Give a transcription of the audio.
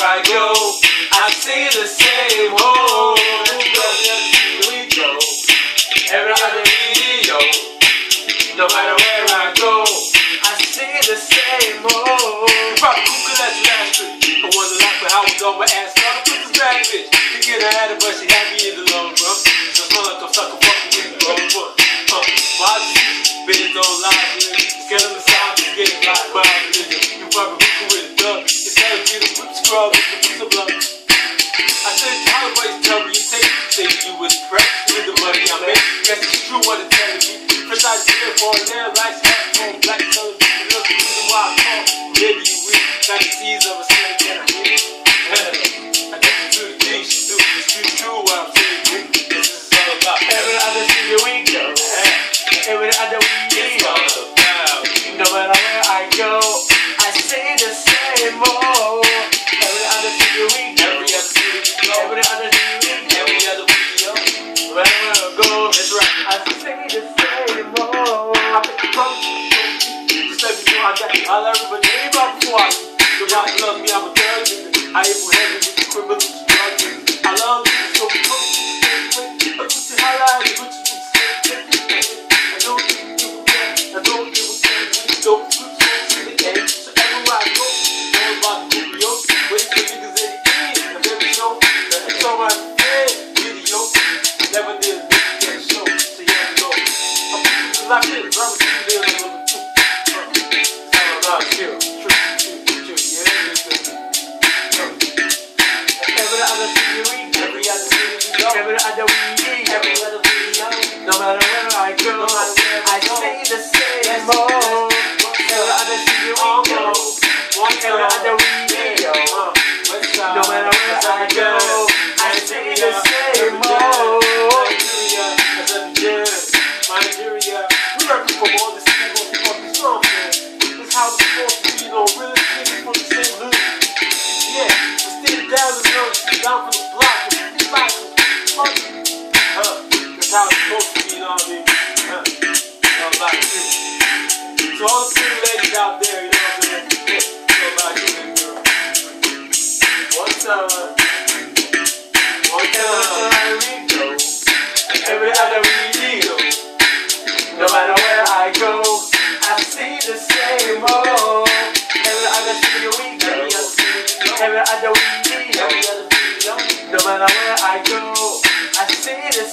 I go, I see the same hole. Here we go. Every other video, no matter where I go, I see the same hole. Probably cool as last trip. I wonder like how we go, my ass up with this bad bitch. You get her at it, but she happy in the long run. So smell like I'm sucker fucking with the wrong one. Why bitches don't lie, get on the side, you get it like my religion. You probably wicked with a dub. Instead of getting whipped scrub, you can put some blood. I said, how the boys tell me you say you was pressed with the money I made. Guess it's true what it's telling me. First I did it for a damn lights, hat, phone, black color. Look, the reason why I call. Maybe you weak, got the seeds of a snake, can I hear it? I get you to the things you do. It's true what I'm saying, dude. This is all about every other video we go. Every other video. No matter where I go, I see the same more. Every other video we go. Every other video. Every other video. Wherever I go, that's right. I see the same more. I pick the phone. Just let me know I got all everybody. Anybody before I do. Nobody love me, I'm a thug. I ain't with heaven with the criminals and drugs. I love you so much. I put you highlight, I put you to I don't give a care. I don't give a care. We don't put you in the game. So everywhere I go, know about the video. Wait for niggas in the end of every show. That's all right. Video. Never did a nigga get a show. So yeah, we go. I'm putting like this. I'm putting it on number 2. It's all about chill. True. Yeah, every other video we go. Every other video. Every other video. Every other video. No matter where I go, I see the same more. Every other video we go. Every other video. No matter where I go, I see the same more. Nigeria, we reppin' from all the people who fucking strong, man. This how it's supposed to be, you know, really niggas from the same hood. Yeah, we stay down the road, down from the block, it's like, that's how it's supposed to be, you know what I mean? Like this. So all the pretty ladies out there, you know what I'm saying? So about you, baby girl. One time. Every other video. No matter where I go, I see the same hole. Every other video we go. Every other video. No matter where I go, I see the